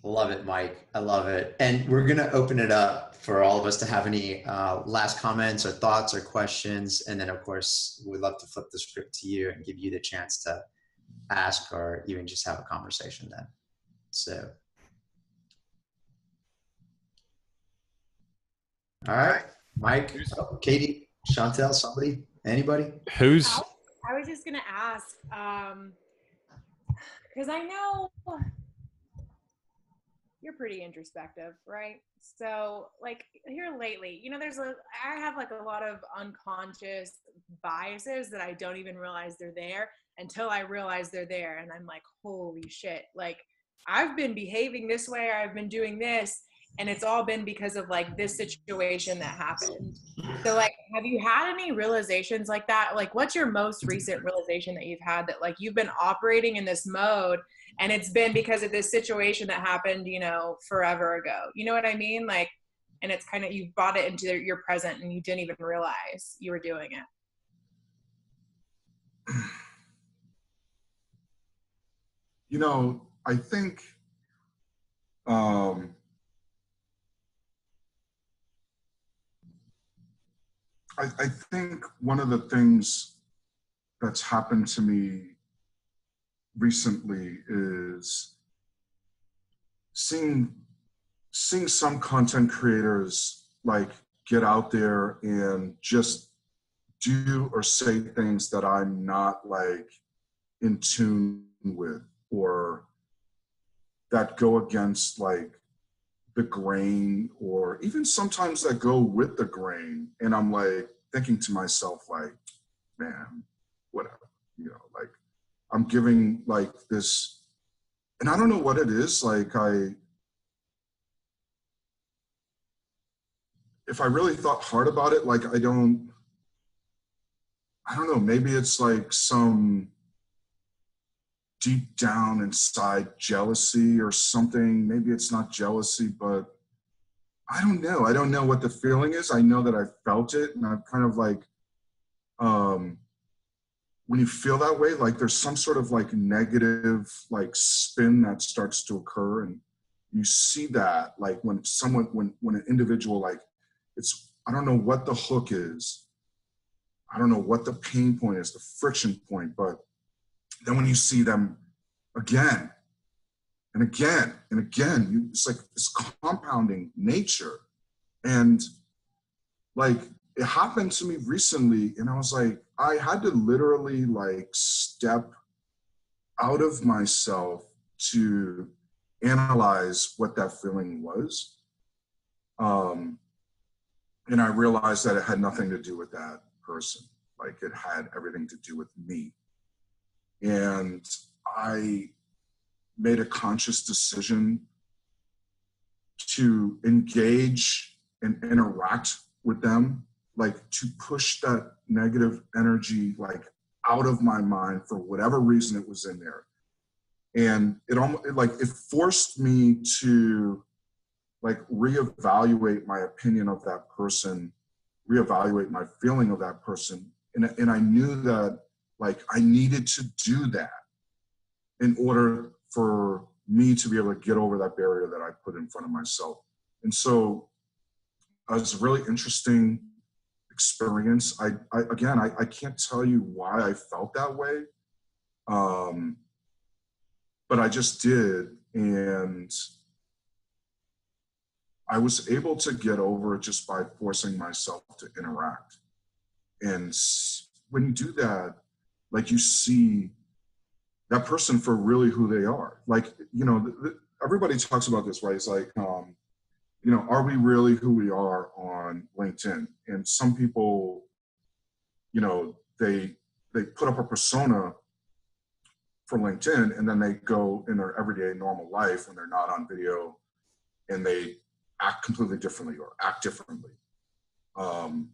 Love it, Mike. I love it. And we're going to open it up for all of us to have any last comments or thoughts or questions. And then, of course, we'd love to flip the script to you and give you the chance to ask or even just have a conversation then. So, all right, Mike, Katie, Chantel, somebody, anybody? Who's? I was just going to ask, because I know you're pretty introspective, right? So like here lately, you know, I have like a lot of unconscious biases that I don't even realize they're there until I realize they're there. And I'm like, holy shit, like I've been behaving this way, or I've been doing this, and it's all been because of like this situation that happened. So like, have you had any realizations like that? Like, what's your most recent realization that you've had that like you've been operating in this mode and it's been because of this situation that happened, you know, forever ago? You know what I mean? Like, and it's kind of, you brought it into your present and you didn't even realize you were doing it. You know, I think, I think one of the things that's happened to me recently is seeing some content creators like get out there and just do or say things that I'm not like in tune with, or that go against like the grain, or even sometimes that go with the grain. And I'm like thinking to myself, like, man, whatever, you know, like I'm giving like this, and I don't know what it is. Like if I really thought hard about it, like I don't know, maybe it's like some deep down inside jealousy or something. Maybe it's not jealousy, but I don't know. I don't know what the feeling is. I know that I felt it, and I've kind of like, when you feel that way, like there's some sort of like negative like spin that starts to occur. And you see that like when an individual, like I don't know what the hook is. I don't know what the pain point is, the friction point, but then when you see them again and again and again, it's like this compounding nature. And like, it happened to me recently, and I was like, I had to literally like step out of myself to analyze what that feeling was. And I realized that it had nothing to do with that person. Like it had everything to do with me. And I made a conscious decision to engage and interact with them, like to push that negative energy like out of my mind for whatever reason it was in there. And it forced me to like reevaluate my opinion of that person, reevaluate my feeling of that person. And I knew that like I needed to do that in order for me to be able to get over that barrier that I put in front of myself. And so it was a really interesting experience. I can't tell you why I felt that way, but I just did. And I was able to get over it just by forcing myself to interact. And when you do that, like you see that person for really who they are. Like, you know, everybody talks about this, right? It's like, you know, are we really who we are on LinkedIn? And some people, you know, they put up a persona for LinkedIn, and then they go in their everyday normal life when they're not on video, and they act completely differently or act differently. And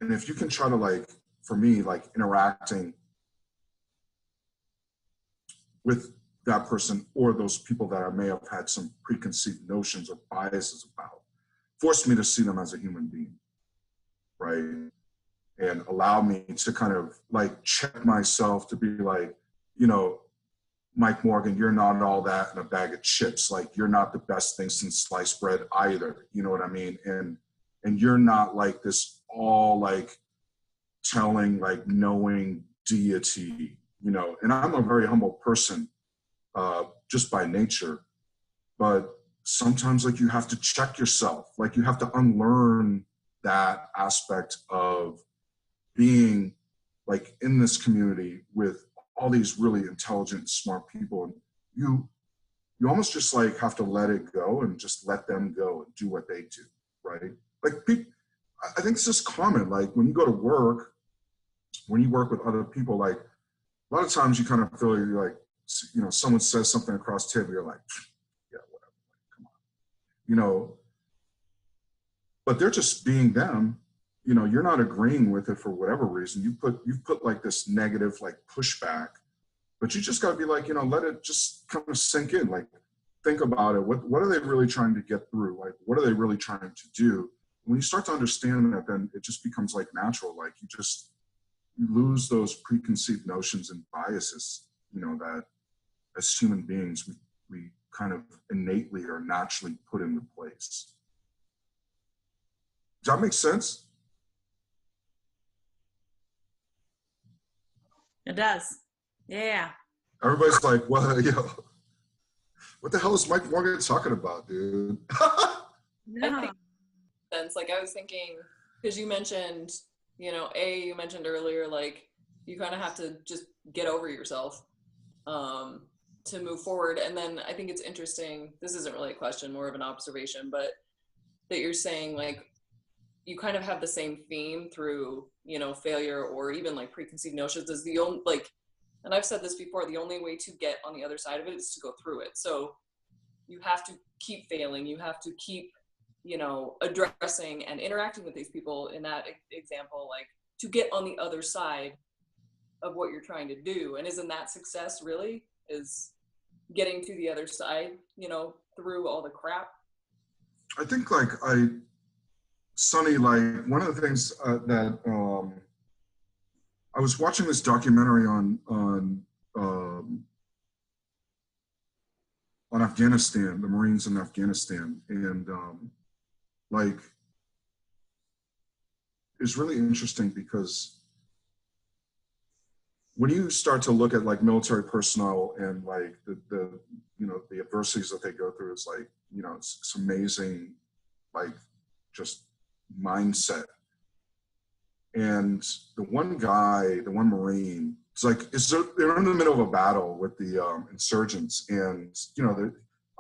if you can try to like, for me, like interacting with that person or those people that I may have had some preconceived notions or biases about, forced me to see them as a human being, right? And allow me to kind of like check myself to be like, you know, Mike Morgan, you're not all that in a bag of chips. Like, you're not the best thing since sliced bread either. You know what I mean? And you're not like this all like telling, like knowing deity, you know, and I'm a very humble person, just by nature, but sometimes like you have to check yourself, like you have to unlearn that aspect of being like in this community with all these really intelligent, smart people. And you almost just like have to let it go and just let them go and do what they do, right? Like people, I think it's just common. Like when you go to work, when you work with other people, like a lot of times you kind of feel you're like, you know, someone says something across the table, you're like, yeah, whatever, come on, you know, but they're just being them. You know, you're not agreeing with it for whatever reason. You've put like this negative like pushback, but you just got to be like, you know, let it just kind of sink in. Like, think about it. What are they really trying to get through? Like, what are they really trying to do? When you start to understand that, then it just becomes like natural. Like you lose those preconceived notions and biases, you know, that as human beings, we kind of innately or naturally put into place. Does that make sense? It does. Yeah. Everybody's like, well, yo, what the hell is Mike Morgan talking about, dude? No. I think sense. Like I was thinking, because you mentioned, you know, you mentioned earlier, like you kind of have to just get over yourself to move forward. And then I think it's interesting, this isn't really a question, more of an observation, but that you're saying like you kind of have the same theme through, you know, failure or even like preconceived notions is the only, like, and I've said this before, the only way to get on the other side of it is to go through it. So you have to keep failing. You have to keep, you know, addressing and interacting with these people in that example, like to get on the other side of what you're trying to do. And isn't that success really, is getting to the other side, you know, through all the crap? I think like Sonny, like one of the things that I was watching this documentary on Afghanistan, the Marines in Afghanistan, and like it's really interesting because when you start to look at like military personnel and like the you know the adversities that they go through, it's like, you know, it's amazing, like just mindset. And the one guy, the one Marine, it's like they're in the middle of a battle with the insurgents, and you know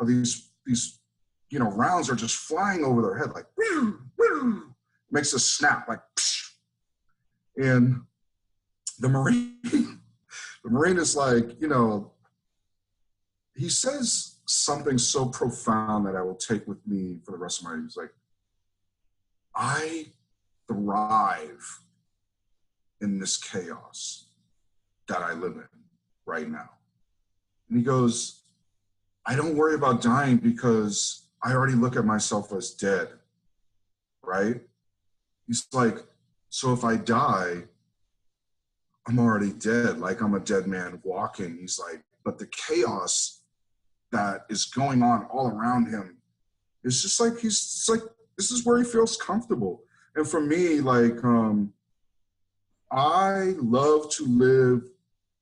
these you know rounds are just flying over their head like woo, woo, makes a snap like psh. And the Marine is like, you know, he says something so profound that I will take with me for the rest of my life. He's like, I thrive in this chaos that I live in right now. And he goes, I don't worry about dying because I already look at myself as dead, right? He's like, so if I die, I'm already dead. Like I'm a dead man walking. He's like, but the chaos that is going on all around him is just like, he's like, this is where he feels comfortable. And for me, like, I love to live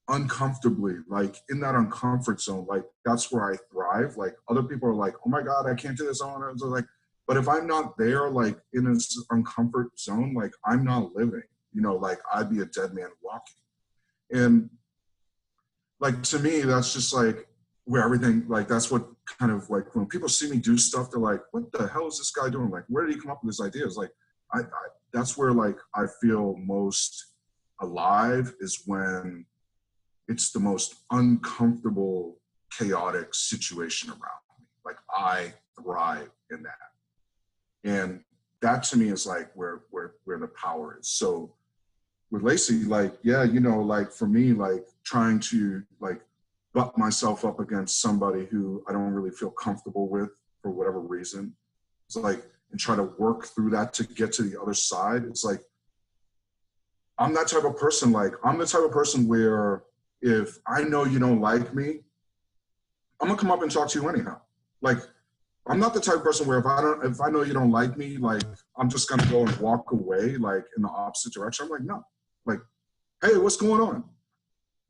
uncomfortably, like in that uncomfort zone. Like that's where I thrive. Like other people are like, oh my God, I can't do this. I want to, like, but if I'm not there, like in an uncomfort zone, like I'm not living, you know, like I'd be a dead man walking. And like, to me, that's just like where everything, like, that's what kind of like, when people see me do stuff, they're like, what the hell is this guy doing? Like, where did he come up with this idea? It's like, that's where like I feel most alive, is when it's the most uncomfortable, chaotic situation around me. Like I thrive in that. And that to me is like where the power is. So with Lacey, like, yeah, you know, like for me, like trying to like butt myself up against somebody who I don't really feel comfortable with for whatever reason. It's like, and try to work through that to get to the other side. It's like, I'm that type of person. Like, I'm the type of person where if I know you don't like me, I'm gonna come up and talk to you anyhow. Like, I'm not the type of person where if I know you don't like me, like, I'm just gonna go and walk away, like, in the opposite direction. I'm like, no, like, hey, what's going on?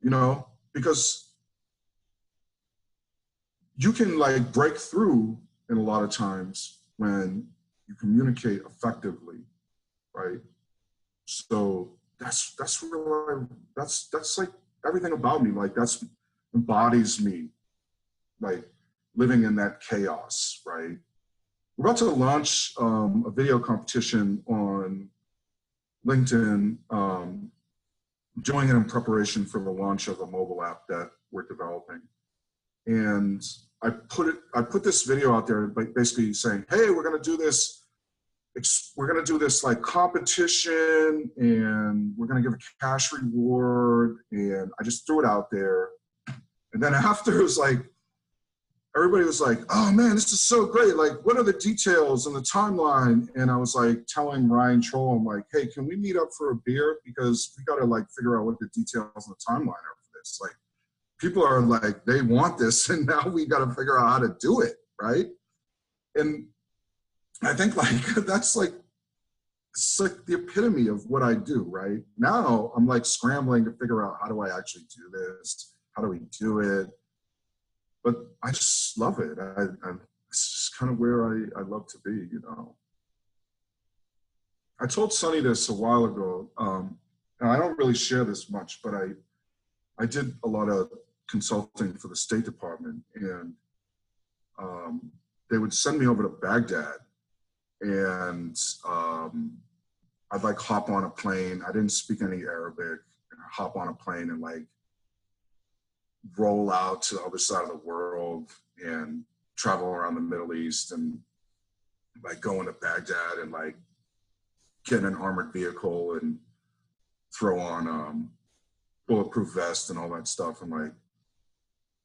You know, because you can, like, break through in a lot of times when you communicate effectively, right? So that's like everything about me. Like, that's embodies me, like, living in that chaos, right? We're about to launch a video competition on LinkedIn, doing it in preparation for the launch of a mobile app that we're developing. And I put this video out there, basically saying, hey, we're gonna do this like competition, and we're gonna give a cash reward. And I just threw it out there. And then after, it was like, everybody was like, oh man, this is so great. Like, what are the details and the timeline? And I was like telling Ryan Troll, I'm like, hey, can we meet up for a beer? Because we gotta, like, figure out what the details and the timeline are for this. Like, people are like, they want this, and now we gotta figure out how to do it, right? And I think, like, that's like, it's like the epitome of what I do, right? Now I'm like scrambling to figure out, how do I actually do this? How do we do it? But I just love it. It's just kind of where I love to be, you know. I told Sonny this a while ago, and I don't really share this much, but I did a lot of consulting for the State Department, and they would send me over to Baghdad, and I'd, like, hop on a plane. I didn't speak any Arabic. And I'd hop on a plane and, like, roll out to the other side of the world and travel around the Middle East, and, like, go into Baghdad and, like, get in an armored vehicle and throw on bulletproof vest and all that stuff, and, like,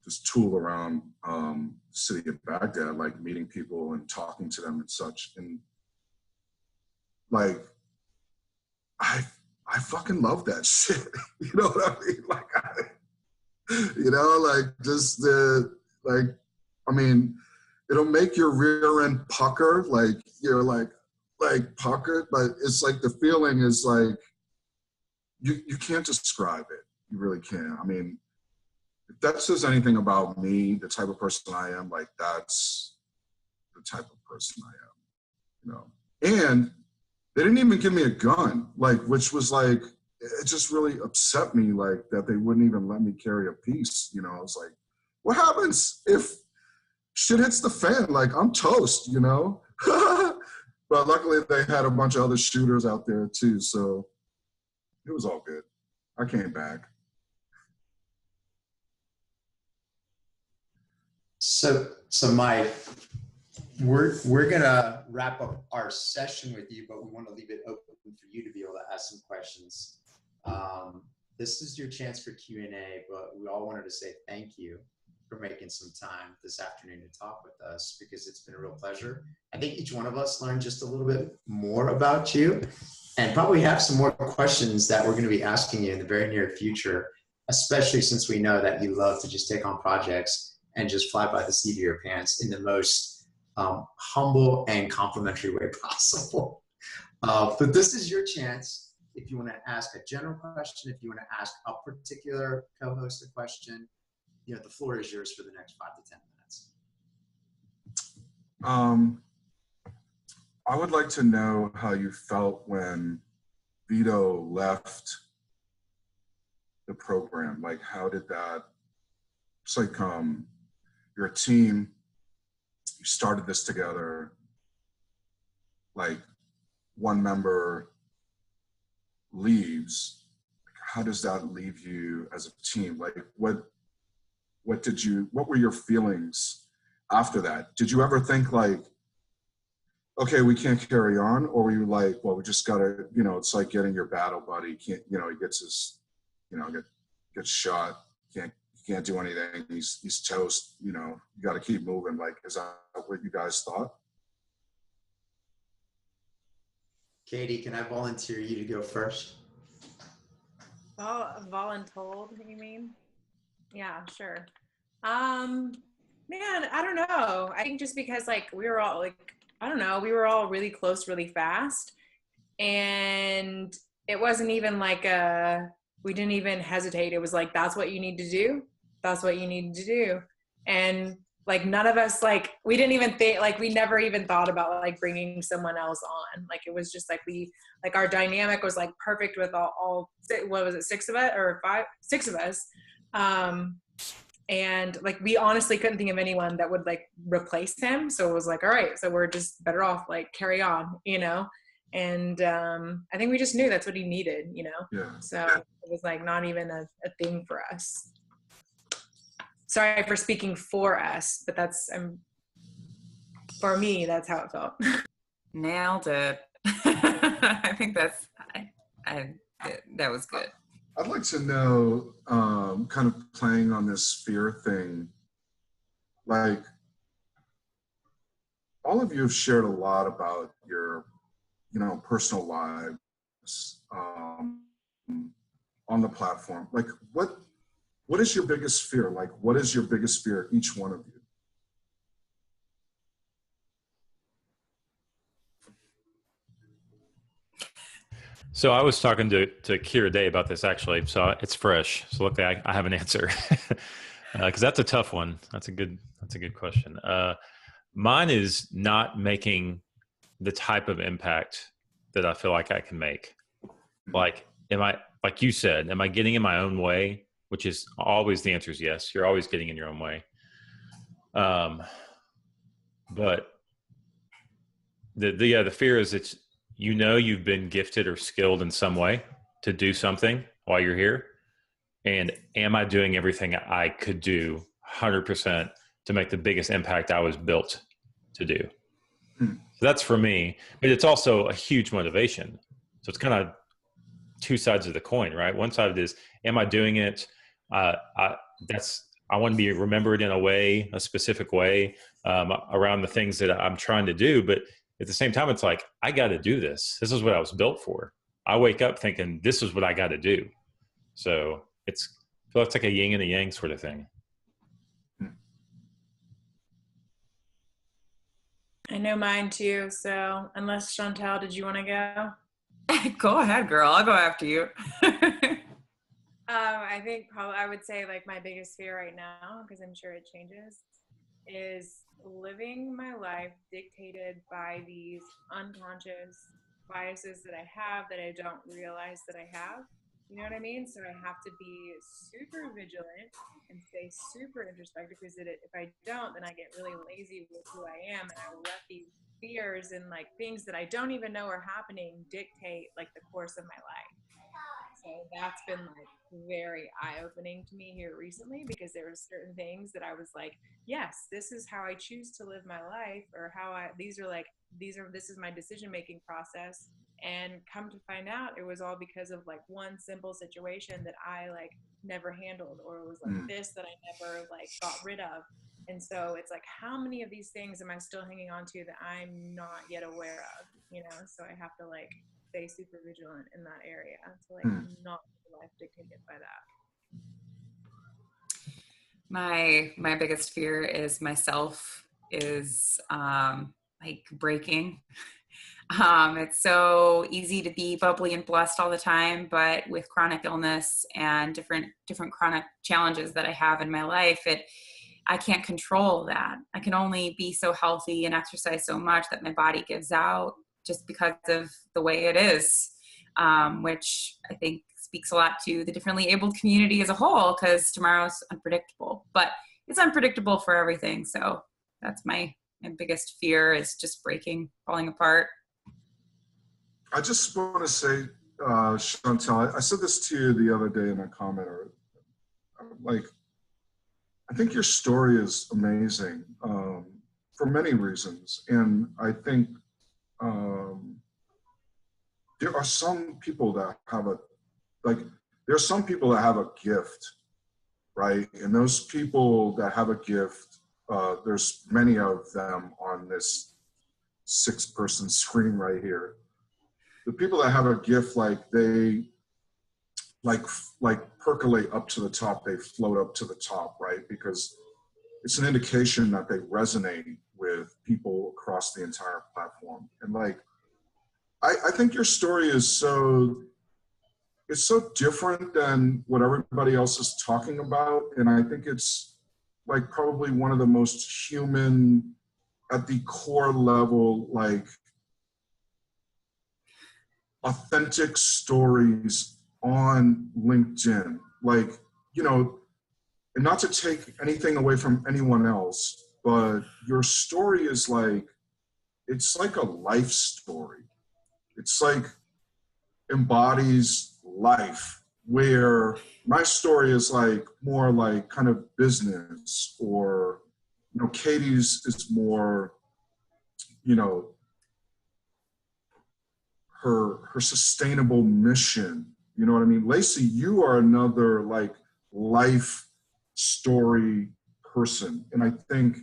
just tool around the city of Baghdad, like, meeting people and talking to them and such. And, like, I fucking love that shit. You know what I mean? Like, you know, like, just like, I mean, it'll make your rear end pucker, like, you're like puckered, but it's like, the feeling is like, you can't describe it. You really can't. I mean, if that says anything about me, the type of person I am, like, that's the type of person I am, you know. And they didn't even give me a gun, like, which was like, it just really upset me, like, that they wouldn't even let me carry a piece, you know. I was like, what happens if shit hits the fan? Like, I'm toast, you know. But luckily they had a bunch of other shooters out there too, so it was all good. I came back. So Mike, we're gonna wrap up our session with you, but we want to leave it open for you to be able to ask some questions. This is your chance for Q&A, but we all wanted to say thank you for making some time this afternoon to talk with us, because it's been a real pleasure. I think each one of us learned just a little bit more about you, and probably have some more questions that we're going to be asking you in the very near future, especially since we know that you love to just take on projects and just fly by the seat of your pants in the most humble and complimentary way possible. But this is your chance. If you want to ask a general question, if you want to ask a particular co-host a question, you know, the floor is yours for the next 5 to 10 minutes. I would like to know how you felt when Vito left the program. Like, how did that, it's like, you're a team, you started this together, like, one member leaves. How does that leave you as a team? Like, what were your feelings after that? Did you ever think, like, okay, we can't carry on? Or were you like, well, we just gotta, you know, it's like getting your battle buddy. Can't, you know, he gets his, you know, gets shot. Can't do anything. He's toast. You know, you got to keep moving. Like, is that what you guys thought? Katie, can I volunteer you to go first? Oh, voluntold, you mean? Yeah, sure. Man, I don't know. I think just because like we were all like, I don't know, we were all really close really fast. And it wasn't even like we didn't even hesitate. It was like, that's what you need to do. That's what you need to do. And like none of us, like we didn't even think, like we never even thought about like bringing someone else on. Like it was just like like our dynamic was like perfect with all what was it, six of us. And like we honestly couldn't think of anyone that would like replace him. So it was like, all right, so we're just better off like carry on, you know. And I think we just knew that's what he needed, you know. Yeah. So it was like not even a thing for us. Sorry for speaking for us, but that's for me, that's how it felt. Nailed it. I think that was good. I'd like to know, kind of playing on this fear thing, like all of you have shared a lot about your, personal lives on the platform. Like what is your biggest fear? Like what is your biggest fear, each one of you? So I was talking to Kira Day about this actually, so it's fresh. So luckily I have an answer because that's a tough one. That's a good question. Mine is not making the type of impact that I feel like I can make. Like, like you said, am I getting in my own way? Which is always the answer is yes. You're always getting in your own way. But the fear is it's, you've been gifted or skilled in some way to do something while you're here. And am I doing everything I could do 100% to make the biggest impact I was built to do? So that's for me, but it's also a huge motivation. So it's kind of two sides of the coin, right? One side of it is, am I doing it? I want to be remembered in a specific way around the things that I'm trying to do. But at the same time, it's like, I got to do this. This is what I was built for. I wake up thinking, this is what I got to do. So I feel like it's like a yin and a yang sort of thing. I know mine too. So unless Chantel, did you want to go? Go ahead, girl. I'll go after you. I think probably I would say like my biggest fear right now, because I'm sure it changes, is living my life dictated by these unconscious biases that I have that I don't realize that I have. You know what I mean? So I have to be super vigilant and stay super introspective, because if I don't, then I get really lazy with who I am, and I will let these fears and like things that I don't even know are happening dictate like the course of my life. So that's been like very eye-opening to me here recently, because there were certain things that I was like, yes, this is how I choose to live my life, or this is my decision-making process. And come to find out, it was all because of like one simple situation that I like never handled, or it was like this that I never like got rid of. And so it's like, how many of these things am I still hanging on to that I'm not yet aware of, So I have to like stay super vigilant in that area to like not be life dictated by that. My biggest fear is myself is like breaking. It's so easy to be bubbly and blessed all the time, but with chronic illness and different chronic challenges that I have in my life, I can't control that. I can only be so healthy and exercise so much that my body gives out just because of the way it is, which I think speaks a lot to the differently abled community as a whole, because tomorrow's unpredictable, but it's unpredictable for everything. So that's my biggest fear, is just breaking, falling apart. I just want to say, Chantel, I said this to you the other day in a comment, or like, I think your story is amazing for many reasons. And I think there are some people that have a gift, right? And those people that have a gift, there's many of them on this 6-person screen right here. The people that have a gift, like they like percolate up to the top, they float up to the top, right? Because it's an indication that they resonate with people across the entire platform. And like, I think your story is it's so different than what everybody else is talking about. And I think it's like probably one of the most human at the core level, like authentic stories on LinkedIn. Like, you know, and not to take anything away from anyone else, but your story is like, it's like a life story. It's like embodies life, where my story is like more like kind of business, or, you know, Katie's is more, you know, her sustainable mission. You know what I mean? Lacey, you are another like life story person. And I think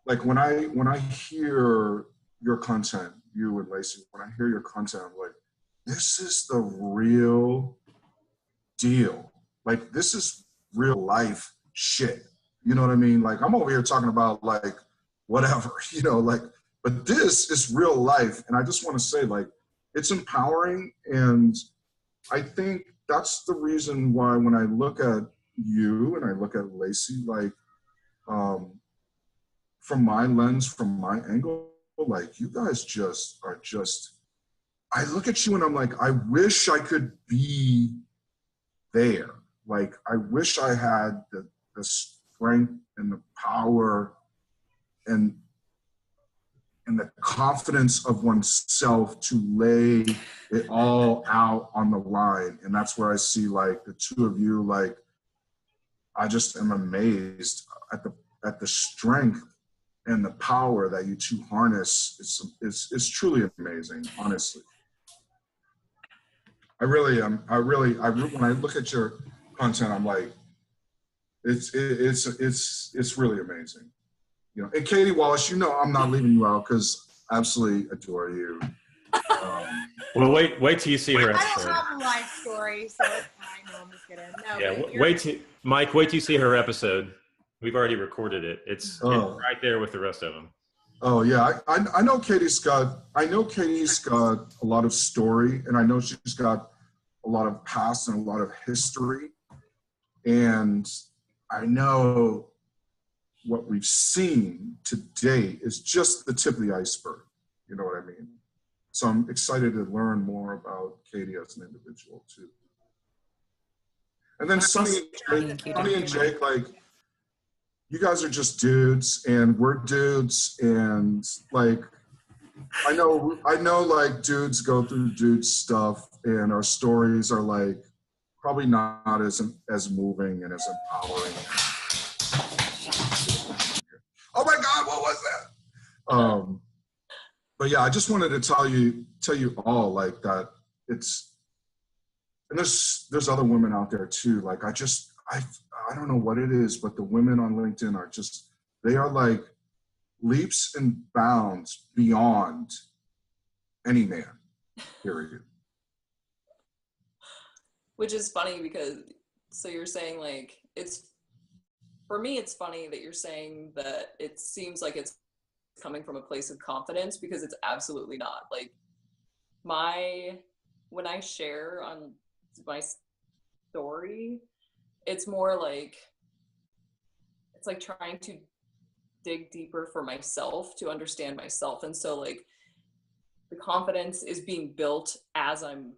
like when I hear your content, you and Lacey, when I hear your content, I'm like, this is the real deal. Like, this is real life shit. You know what I mean? Like, I'm over here talking about like whatever, you know, like, but this is real life. And I just want to say, like, it's empowering. And I think that's the reason why when I look at you and I look at Lacey, like, from my lens, from my angle, like, you guys just are just, I look at you and I'm like, I wish I could be there. Like, I wish I had the strength and the power and the confidence of oneself to lay it all out on the line. And that's where I see like the two of you, like, I just am amazed at the strength and the power that you two harness. It's truly amazing, honestly. I really am. When I look at your content, I'm like, it's really amazing. You know, and Katie Wallace, you know, I'm not leaving you out because I absolutely adore you. Well, wait till you see her episode. I don't have a life story, so it's fine. No, I'm just kidding. No, Yeah, wait till you see her episode. We've already recorded it. It's right there with the rest of them. Oh yeah, I know Katie's got a lot of story, and I know she's got a lot of past and a lot of history, and I know what we've seen to date is just the tip of the iceberg. You know what I mean? So I'm excited to learn more about Katie as an individual too. And then Sonny and Jake, like, you guys are just dudes and we're dudes, and like, I know like dudes go through dude stuff, and our stories are like probably not as moving and as empowering. Oh my God, what was that? But yeah, I just wanted to tell you all like that it's, and there's other women out there too. Like, I don't know what it is, but the women on LinkedIn are just, they are like leaps and bounds beyond any man, period. Which is funny because, so you're saying like, for me, it's funny that you're saying that it seems like it's coming from a place of confidence, because it's absolutely not. Like, when I share on my story, it's more like, it's like trying to dig deeper for myself to understand myself. And so like the confidence is being built as I'm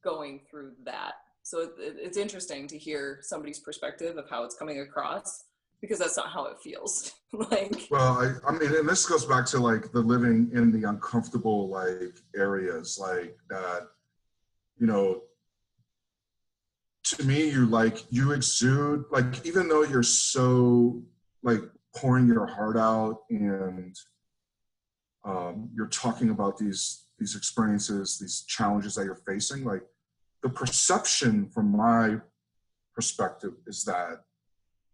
going through that. So it's interesting to hear somebody's perspective of how it's coming across, because that's not how it feels. Like, well, I mean, and this goes back to like the living in the uncomfortable like areas, like that, you know, to me, you exude, like, even though you're so like pouring your heart out and you're talking about these experiences, these challenges that you're facing, like, the perception from my perspective is that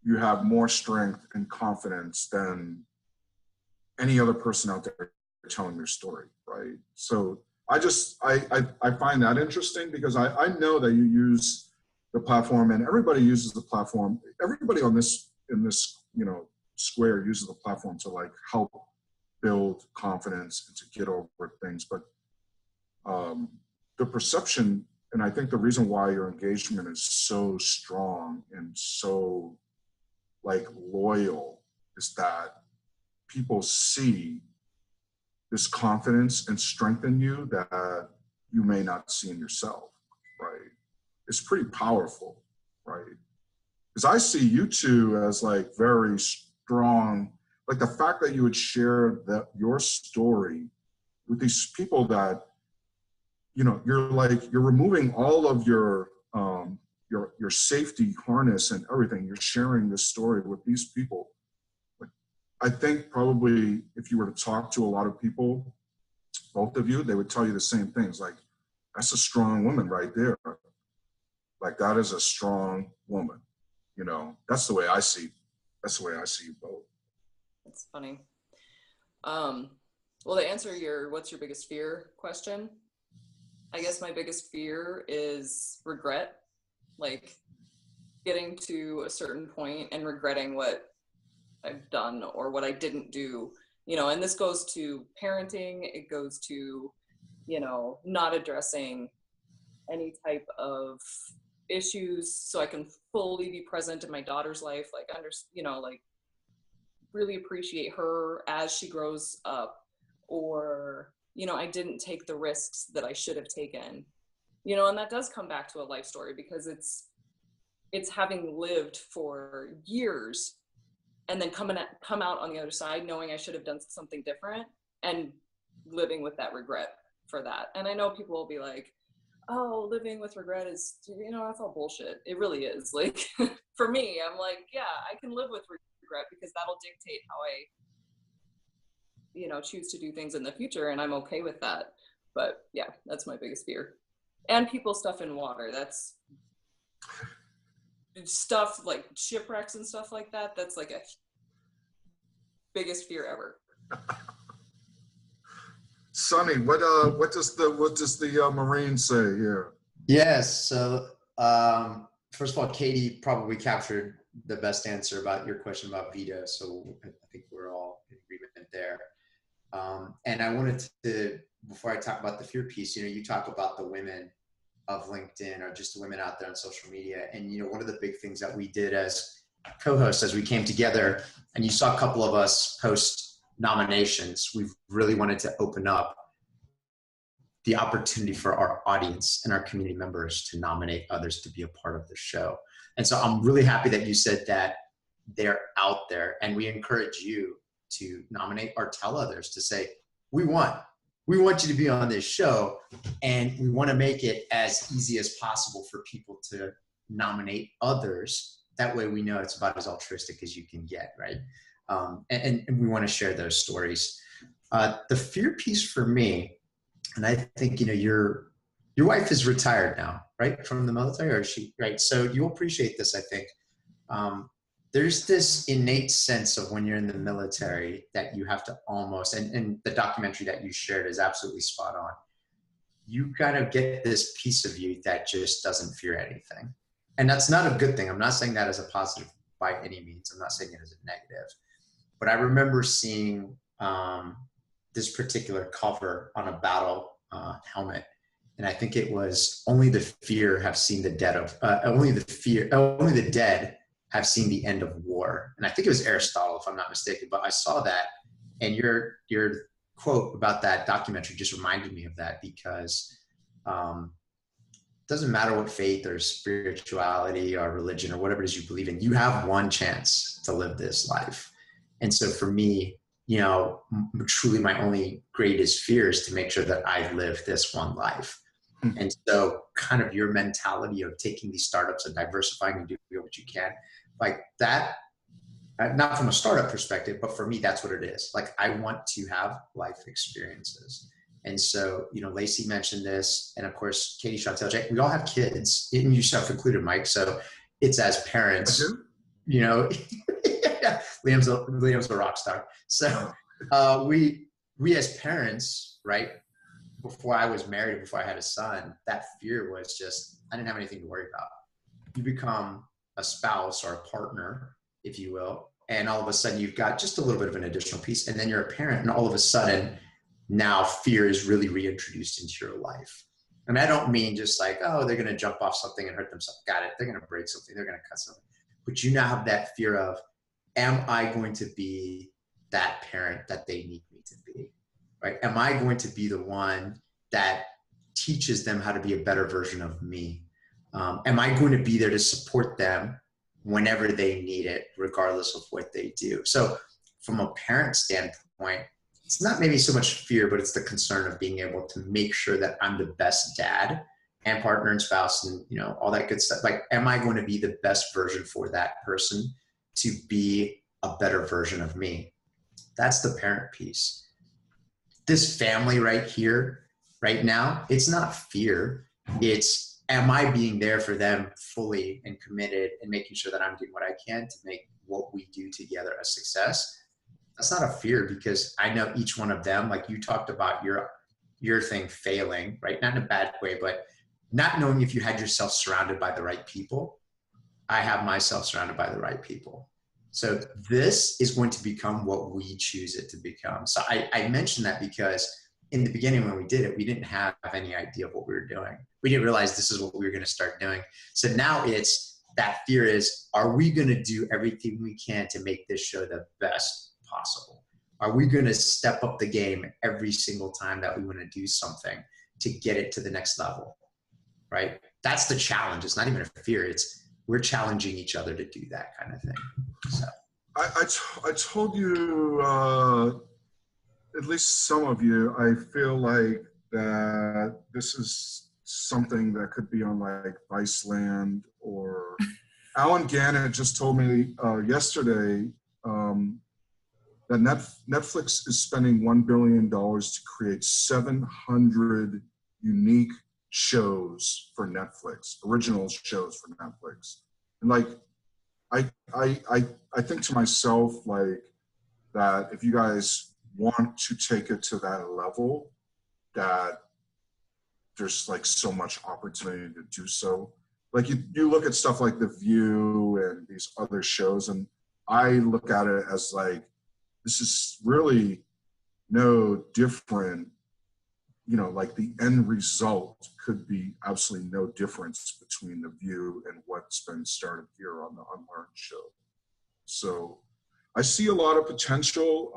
you have more strength and confidence than any other person out there telling your story, right? So I find that interesting, because I know that you use the platform, and everybody uses the platform. Everybody on this in this, Square uses the platform to like help build confidence and to get over things. But the perception, and I think the reason why your engagement is so strong and so like loyal is that people see this confidence and strength in you that you may not see in yourself, right? It's pretty powerful, right? Because I see you two as like very strong, like the fact that you would share your story with these people that, you're removing all of your safety harness and everything. You're sharing this story with these people. Like, I think probably if you were to talk to a lot of people, both of you, they would tell you the same things. Like, that's a strong woman right there. Like, that is a strong woman. That's the way I see. That's the way I see you both. That's funny. Well, to answer your "what's your biggest fear" question, I guess my biggest fear is regret, like getting to a certain point and regretting what I've done or what I didn't do, and this goes to parenting. It goes to, not addressing any type of issues so I can fully be present in my daughter's life, like really appreciate her as she grows up, or I didn't take the risks that I should have taken, and that does come back to a life story, because it's having lived for years and then come out on the other side knowing I should have done something different and living with that regret for that. And I know people will be like, oh, living with regret is, that's all bullshit. It really is. Like, for me, I'm like, yeah, I can live with regret because that'll dictate how I choose to do things in the future, and I'm okay with that. But yeah, that's my biggest fear. And people stuff in water, that's stuff like shipwrecks and stuff like that. That's like a biggest fear ever. Sonny, what does the Marine say here? Yes. So first of all, Katie probably captured the best answer about your question about Vito. So I think we're all in agreement there. And I wanted to, before I talk about the fear piece, you talk about the women of LinkedIn or just the women out there on social media. And, one of the big things that we did as co-hosts as we came together, and you saw a couple of us post nominations, we really wanted to open up the opportunity for our audience and our community members to nominate others to be a part of the show. And so I'm really happy that you said that they're out there, and we encourage you to nominate or tell others to say, we want you to be on this show, and we want to make it as easy as possible for people to nominate others. That way we know it's about as altruistic as you can get, right? And we want to share those stories. The fear piece for me, and I think, your wife is retired now, right? From the military, or is she, right? So you'll appreciate this, I think. There's this innate sense of when you're in the military that you have to almost, and the documentary that you shared is absolutely spot on. You kind of get this piece of you that just doesn't fear anything. And that's not a good thing. I'm not saying that as a positive by any means. I'm not saying it as a negative. But I remember seeing this particular cover on a battle helmet. And I think it was only the dead have seen the end of war. And I think it was Aristotle, if I'm not mistaken, but I saw that, and your quote about that documentary just reminded me of that, because it doesn't matter what faith or spirituality or religion or whatever it is you believe in, you have one chance to live this life. And so for me, truly my only greatest fear is to make sure that I live this one life. And so kind of your mentality of taking these startups and diversifying and doing what you can, like that, not from a startup perspective, but for me, that's what it is. Like, I want to have life experiences. And so, Lacey mentioned this, and of course, Katie, Chantel, Jake, we all have kids, and yourself included, Mike. So it's as parents, Liam's a rock star. So we as parents, right? Before I was married, before I had a son, that fear was just, I didn't have anything to worry about. You become a spouse or a partner, if you will. And all of a sudden you've got just a little bit of an additional piece, and then you're a parent, and all of a sudden now fear is really reintroduced into your life. And I don't mean just like, oh, they're going to jump off something and hurt themselves. Got it. They're going to break something. They're going to cut something. But you now have that fear of, am I going to be that parent that they need me to be, right? Am I going to be the one that teaches them how to be a better version of me? Am I going to be there to support them whenever they need it, regardless of what they do? So from a parent standpoint, it's not maybe so much fear, but it's the concern of being able to make sure that I'm the best dad and partner and spouse and, you know, all that good stuff. Like, am I going to be the best version for that person to be a better version of me? That's the parent piece. This family right here, right now, it's not fear. It's, am I being there for them fully and committed and making sure that I'm doing what I can to make what we do together a success? That's not a fear, because I know each one of them, like you talked about your thing failing, right? Not in a bad way, but not knowing if you had yourself surrounded by the right people. I have myself surrounded by the right people. So this is going to become what we choose it to become. So I mentioned that because in the beginning when we did it, we didn't have any idea of what we were doing. We didn't realize this is what we were going to start doing. So now it's that fear is, are we going to do everything we can to make this show the best possible? Are we going to step up the game every single time that we want to do something to get it to the next level, right? That's the challenge. It's not even a fear. It's we're challenging each other to do that kind of thing. So I told you, at least some of you, I feel like that this is something that could be on like Viceland, or Alan Gannett just told me yesterday that Netflix is spending $1 billion to create 700 unique shows for Netflix, original shows for Netflix. And like, I think to myself, like, that if you guys want to take it to that level, that there's like so much opportunity to do so. Like you look at stuff like The View and these other shows, and I look at it as like, this is really no different, you know, like the end result could be absolutely no difference between The View and what's been started here on the UnLearn show. So I see a lot of potential.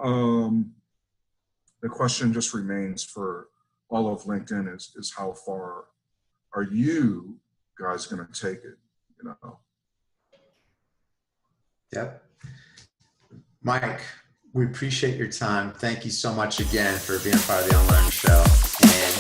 The question just remains for all of LinkedIn is how far are you guys going to take it, you know? Yep. Mike, we appreciate your time. Thank you so much again for being a part of the UnLearn show. And